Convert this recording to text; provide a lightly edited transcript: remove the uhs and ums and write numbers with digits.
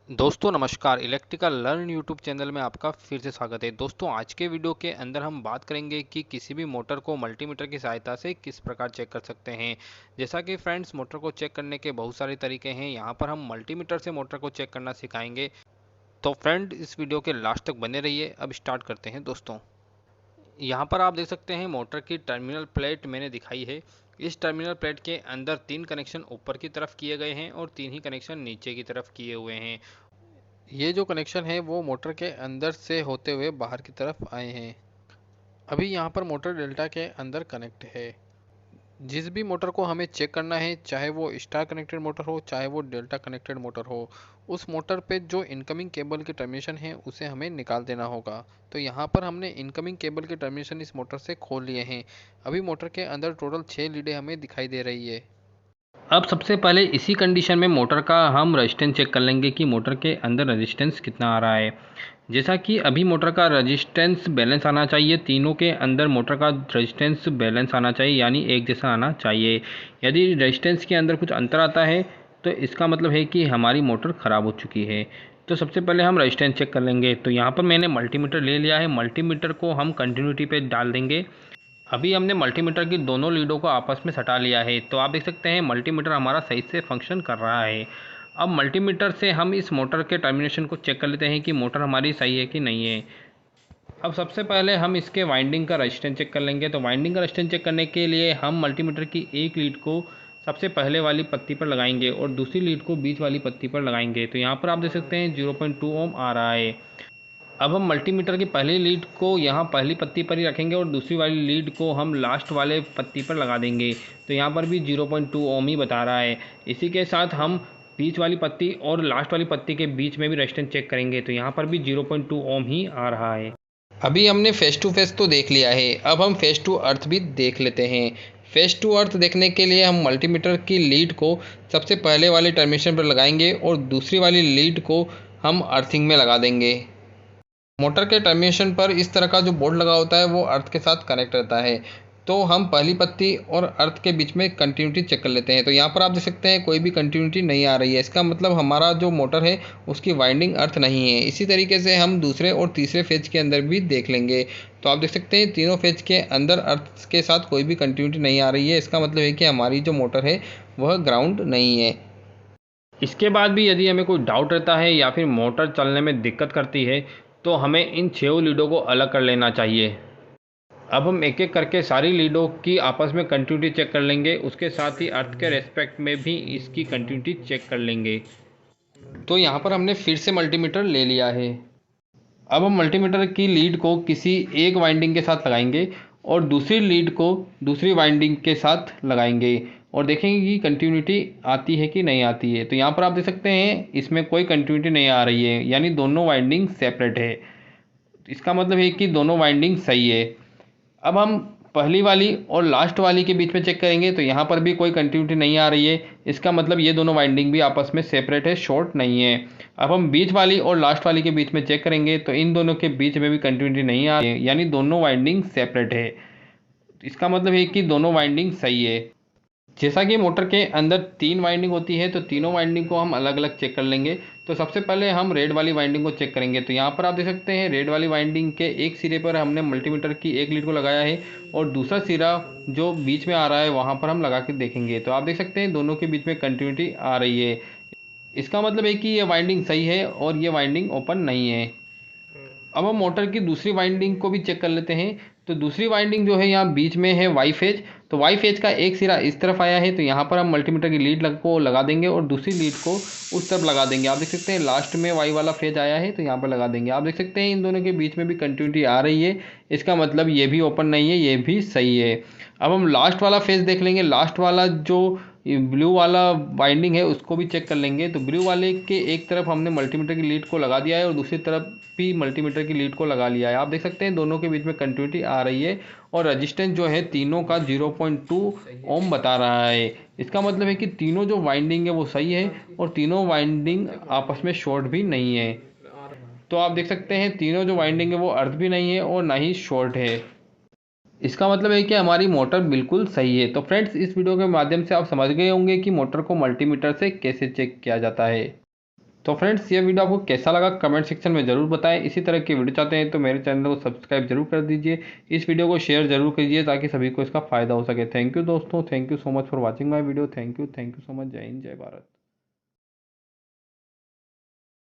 दोस्तों नमस्कार। Electrical learn YouTube channel में आपका फिर से स्वागत है। दोस्तों आज के वीडियो के अंदर हम बात करेंगे कि किसी भी मोटर को मल्टीमीटर की सहायता से किस प्रकार चेक कर सकते हैं। जैसा कि फ्रेंड्स मोटर को चेक करने के बहुत सारे तरीके हैं, यहाँ पर हम मल्टीमीटर से मोटर को चेक करना सिखाएंगे। तो फ्रेंड इस वीडियो के लास्ट तक बने रहिए। अब स्टार्ट करते हैं दोस्तों। यहाँ पर आप देख सकते हैं मोटर की टर्मिनल प्लेट मैंने दिखाई है। इस टर्मिनल प्लेट के अंदर 3 कनेक्शन ऊपर की तरफ किए गए हैं और 3 ही कनेक्शन नीचे की तरफ किए हुए हैं। ये जो कनेक्शन है वो मोटर के अंदर से होते हुए बाहर की तरफ आए हैं। अभी यहाँ पर मोटर डेल्टा के अंदर कनेक्ट है। जिस भी मोटर को हमें चेक करना है, चाहे वो स्टार कनेक्टेड मोटर हो चाहे वो डेल्टा कनेक्टेड मोटर हो, उस मोटर पे जो इनकमिंग केबल की टर्मिनेशन है उसे हमें निकाल देना होगा। तो यहाँ पर हमने इनकमिंग केबल की टर्मिनेशन इस मोटर से खोल लिए हैं। अभी मोटर के अंदर टोटल 6 लीडें हमें दिखाई दे रही है। अब सबसे पहले इसी कंडीशन में मोटर का हम रेजिस्टेंस चेक कर लेंगे कि मोटर के अंदर रेजिस्टेंस कितना आ रहा है। जैसा कि अभी मोटर का रेजिस्टेंस बैलेंस आना चाहिए, तीनों के अंदर मोटर का रेजिस्टेंस बैलेंस आना चाहिए, यानी एक जैसा आना चाहिए। यदि रेजिस्टेंस के अंदर कुछ अंतर आता है तो इसका मतलब है कि हमारी मोटर ख़राब हो चुकी है। तो सबसे पहले हम रेजिस्टेंस चेक कर लेंगे। तो यहाँ पर मैंने मल्टीमीटर ले लिया है। मल्टीमीटर को हम कंटिन्यूटी पे डाल देंगे। अभी हमने मल्टीमीटर की दोनों लीडों को आपस में सटा लिया है, तो आप देख सकते हैं मल्टीमीटर हमारा सही से फंक्शन कर रहा है। अब मल्टीमीटर से हम इस मोटर के टर्मिनेशन को चेक कर लेते हैं कि मोटर हमारी सही है कि नहीं है। अब सबसे पहले हम इसके वाइंडिंग का रेजिस्टेंस चेक कर लेंगे। तो वाइंडिंग का रेजिस्टेंस चेक करने के लिए हम मल्टीमीटर की एक लीड को सबसे पहले वाली पत्ती पर लगाएंगे और दूसरी लीड को बीच वाली पत्ती पर लगाएंगे। तो यहाँ पर आप देख सकते हैं 0.2 ओम आ रहा है। अब हम मल्टीमीटर की पहली लीड को यहाँ पहली पत्ती पर ही रखेंगे और दूसरी वाली लीड को हम लास्ट वाले पत्ती पर लगा देंगे। तो यहाँ पर भी 0.2 ओम ही बता रहा है। इसी के साथ हम बीच वाली पत्ती और लास्ट वाली पत्ती के बीच में भी रेजिस्टेंस चेक करेंगे, तो यहाँ पर भी 0.2 ओम ही आ रहा है। अभी हमने फेस टू फेस तो देख लिया है, अब हम फेस टू अर्थ भी देख लेते हैं। फेस टू अर्थ देखने के लिए हम मल्टीमीटर की लीड को सबसे पहले वाले टर्मिनेशन पर लगाएंगे और दूसरी वाली लीड को हम अर्थिंग में लगा देंगे। मोटर के टर्मिनेशन पर इस तरह का जो बोर्ड लगा होता है वो अर्थ के साथ कनेक्ट रहता है। तो हम पहली पत्ती और अर्थ के बीच में कंटिन्यूटी चेक कर लेते हैं। तो यहाँ पर आप देख सकते हैं कोई भी कंटिन्यूटी नहीं आ रही है। इसका मतलब हमारा जो मोटर है उसकी वाइंडिंग अर्थ नहीं है। इसी तरीके से हम दूसरे और तीसरे फेज के अंदर भी देख लेंगे। तो आप देख सकते हैं तीनों फेज के अंदर अर्थ के साथ कोई भी कंटिन्यूटी नहीं आ रही है। इसका मतलब है कि हमारी जो मोटर है वह ग्राउंड नहीं है। इसके बाद भी यदि हमें कोई डाउट रहता है या फिर मोटर चलने में दिक्कत करती है तो हमें इन 6 लीडों को अलग कर लेना चाहिए। अब हम एक एक करके सारी लीडों की आपस में कंटिन्यूटी चेक कर लेंगे, उसके साथ ही अर्थ के रेस्पेक्ट में भी इसकी कंटिन्यूटी चेक कर लेंगे। तो यहाँ पर हमने फिर से मल्टीमीटर ले लिया है। अब हम मल्टीमीटर की लीड को किसी एक वाइंडिंग के साथ लगाएंगे और दूसरी लीड को दूसरी वाइंडिंग के साथ लगाएंगे और देखेंगे कि कंटिन्यूटी आती है कि नहीं आती है। तो यहाँ पर आप देख सकते हैं इसमें कोई कंटिन्यूटी नहीं आ रही है, यानी दोनों वाइंडिंग सेपरेट है। इसका मतलब है कि दोनों वाइंडिंग सही है। अब हम पहली वाली और लास्ट वाली के बीच में चेक करेंगे, तो यहाँ पर भी कोई कंटिन्यूटी नहीं आ रही है। इसका मतलब ये दोनों वाइंडिंग भी आपस में सेपरेट है, शॉर्ट नहीं है। अब हम बीच वाली और लास्ट वाली के बीच में चेक करेंगे, तो इन दोनों के बीच में भी कंटिन्यूटी नहीं आ रही है, यानी दोनों वाइंडिंग सेपरेट है। इसका मतलब है कि दोनों वाइंडिंग सही है। जैसा कि मोटर के अंदर 3 वाइंडिंग होती है, तो तीनों वाइंडिंग को हम अलग अलग चेक कर लेंगे। तो सबसे पहले हम रेड वाली वाइंडिंग को चेक करेंगे। तो यहाँ पर आप देख सकते हैं रेड वाली वाइंडिंग के एक सिरे पर हमने मल्टीमीटर की एक लीड को लगाया है और दूसरा सिरा जो बीच में आ रहा है वहाँ पर हम लगा के देखेंगे। तो आप देख सकते हैं दोनों के बीच में कंटिन्यूटी आ रही है। इसका मतलब है कि ये वाइंडिंग सही है और ये वाइंडिंग ओपन नहीं है। अब हम मोटर की दूसरी वाइंडिंग को भी चेक कर लेते हैं। तो दूसरी वाइंडिंग जो है यहाँ बीच में है वाई फेज। तो वाई फेज का एक सिरा इस तरफ आया है, तो यहाँ पर हम मल्टीमीटर की लीड को लगा देंगे और दूसरी लीड को उस तरफ लगा देंगे। आप देख सकते हैं लास्ट में वाई वाला फेज आया है, तो यहाँ पर लगा देंगे। आप देख सकते हैं इन दोनों के बीच में भी कंटिन्यूटी आ रही है। इसका मतलब ये भी ओपन नहीं है, ये भी सही है। अब हम लास्ट वाला फेज देख लेंगे। लास्ट वाला जो ब्लू वाला वाइंडिंग है उसको भी चेक कर लेंगे। तो ब्लू वाले के एक तरफ हमने मल्टीमीटर की लीड को लगा दिया है और दूसरी तरफ भी मल्टीमीटर की लीड को लगा लिया है। आप देख सकते हैं दोनों के बीच में कंटिन्यूटी आ रही है और रजिस्टेंस जो है तीनों का 0.2 ओम बता रहा है। इसका मतलब है कि तीनों जो वाइंडिंग है वो सही है और तीनों वाइंडिंग आपस में शॉर्ट भी नहीं है। तो आप देख सकते हैं तीनों जो वाइंडिंग है वो अर्थ भी नहीं है और ना ही शॉर्ट है। इसका मतलब है कि हमारी मोटर बिल्कुल सही है। तो फ्रेंड्स इस वीडियो के माध्यम से आप समझ गए होंगे कि मोटर को मल्टीमीटर से कैसे चेक किया जाता है। तो फ्रेंड्स, ये वीडियो आपको कैसा लगा कमेंट सेक्शन में ज़रूर बताएं। इसी तरह की वीडियो चाहते हैं तो मेरे चैनल को सब्सक्राइब जरूर कर दीजिए, इस वीडियो को शेयर जरूर कीजिए ताकि सभी को इसका फ़ायदा हो सके। थैंक यू दोस्तों, thank you so much for watching my video. Thank you so much. जय हिंद, जय भारत।